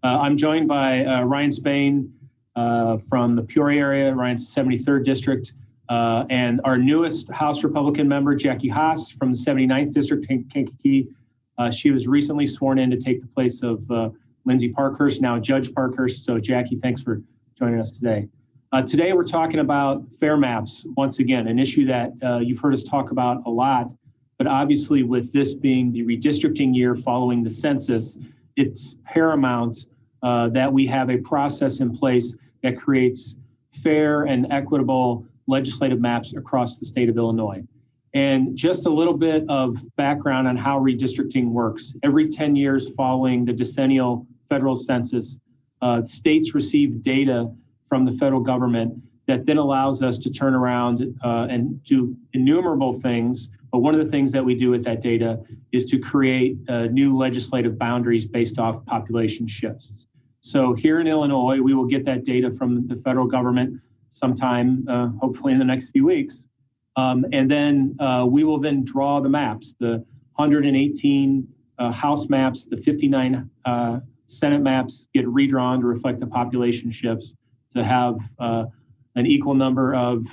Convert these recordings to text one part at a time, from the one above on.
I'm joined by Ryan Spain from the Peoria area. Ryan's the 73rd District. And our newest House Republican member, Jackie Haas from the 79th District, Kankakee. She was recently sworn in to take the place of Lindsay Parkhurst, now Judge Parkhurst. So Jackie, thanks for joining us today. Today we're talking about fair maps, once again, an issue that you've heard us talk about a lot, but obviously with this being the redistricting year following the census, it's paramount that we have a process in place that creates fair and equitable legislative maps across the state of Illinois. And just a little bit of background on how redistricting works. Every 10 years following the decennial federal census, states receive data from the federal government that then allows us to turn around and do innumerable things. But one of the things that we do with that data is to create new legislative boundaries based off population shifts. So here in Illinois, we will get that data from the federal government sometime, hopefully in the next few weeks. And then we will then draw the maps, the 118 House maps, the 59 Senate maps get redrawn to reflect the population shifts to have an equal number of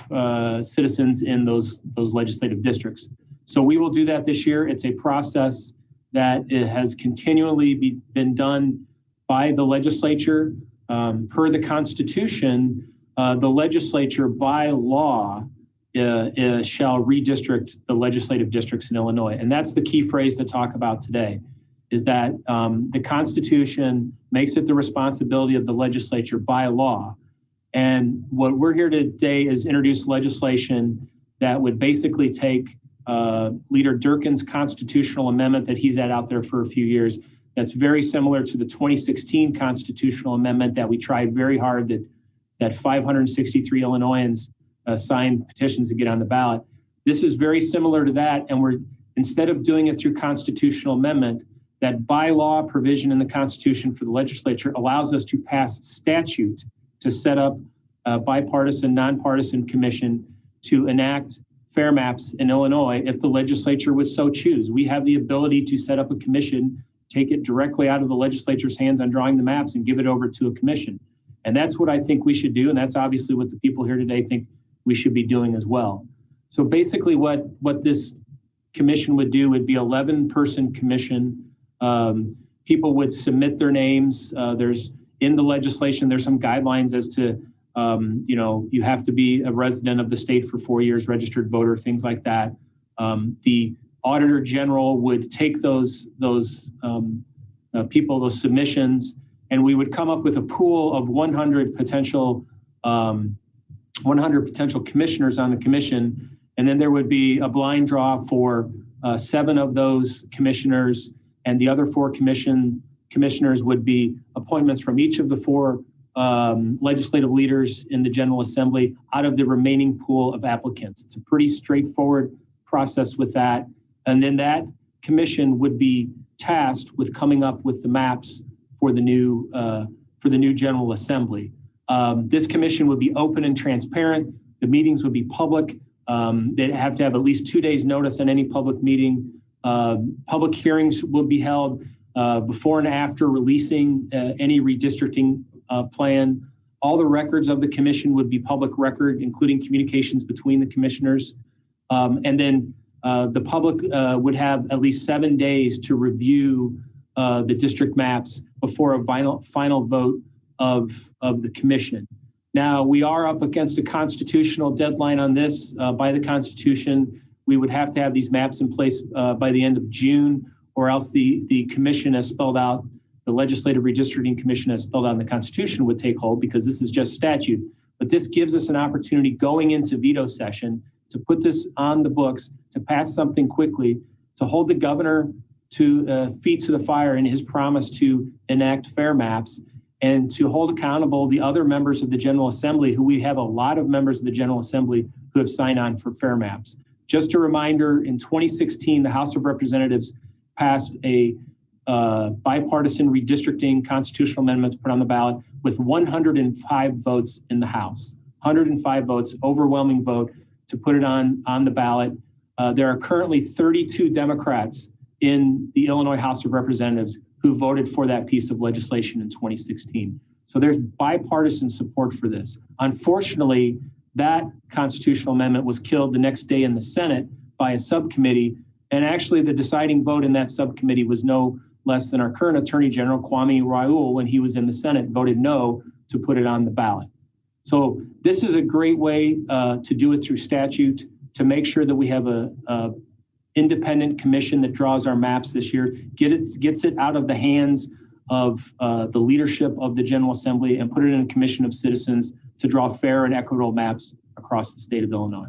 citizens in those legislative districts. So we will do that this year. It's a process that it has continually been done by the legislature. Per the Constitution, the legislature by law shall redistrict the legislative districts in Illinois. And that's the key phrase to talk about today, is that the Constitution makes it the responsibility of the legislature by law. And what we're here today is introduce legislation that would basically take Leader Durkin's constitutional amendment that he's had out there for a few years. That's very similar to the 2016 constitutional amendment that we tried very hard that 563 Illinoisans signed petitions to get on the ballot. This is very similar to that, and we're, instead of doing it through constitutional amendment, that by law provision in the Constitution for the legislature allows us to pass statute to set up a bipartisan, nonpartisan commission to enact fair maps in Illinois if the legislature would so choose. We have the ability to set up a commission, take it directly out of the legislature's hands on drawing the maps and give it over to a commission. And that's what I think we should do. And that's obviously what the people here today think we should be doing as well. So basically what this commission would do would be 11-person commission. People would submit their names. There's in the legislation, there's some guidelines as to, you have to be a resident of the state for 4 years, registered voter, things like that. The Auditor General would take those people, those submissions, and we would come up with a pool of 100 potential commissioners on the commission. And then there would be a blind draw for 7 of those commissioners, and the other 4 commissioners would be appointments from each of the 4 legislative leaders in the General Assembly out of the remaining pool of applicants. It's a pretty straightforward process with that. And then that commission would be tasked with coming up with the maps for the new General Assembly. This commission would be open and transparent. The meetings would be public. They'd have to have at least 2 days notice on any public meeting. Public hearings would be held before and after releasing any redistricting plan. All the records of the commission would be public record, including communications between the commissioners. And then the public would have at least 7 days to review the district maps before a final vote of the commission. Now, we are up against a constitutional deadline on this. By the Constitution, we would have to have these maps in place by the end of June, or else the commission as spelled out, the Legislative Redistricting Commission as spelled out in the Constitution would take hold, because this is just statute. But this gives us an opportunity going into veto session to put this on the books, to pass something quickly, to hold the governor to feet to the fire in his promise to enact fair maps, and to hold accountable the other members of the General Assembly, who we have a lot of members of the General Assembly who have signed on for fair maps. Just a reminder, in 2016, the House of Representatives passed a bipartisan redistricting constitutional amendment to put on the ballot with 105 votes in the House. 105 votes, overwhelming vote to put it on the ballot. There are currently 32 Democrats in the Illinois House of Representatives who voted for that piece of legislation in 2016. So there's bipartisan support for this. Unfortunately, that constitutional amendment was killed the next day in the Senate by a subcommittee. And actually the deciding vote in that subcommittee was no less than our current Attorney General, Kwame Raoul, when he was in the Senate, voted no to put it on the ballot. So this is a great way to do it through statute, to make sure that we have a independent commission that draws our maps this year, gets it out of the hands of the leadership of the General Assembly and put it in a commission of citizens to draw fair and equitable maps across the state of Illinois.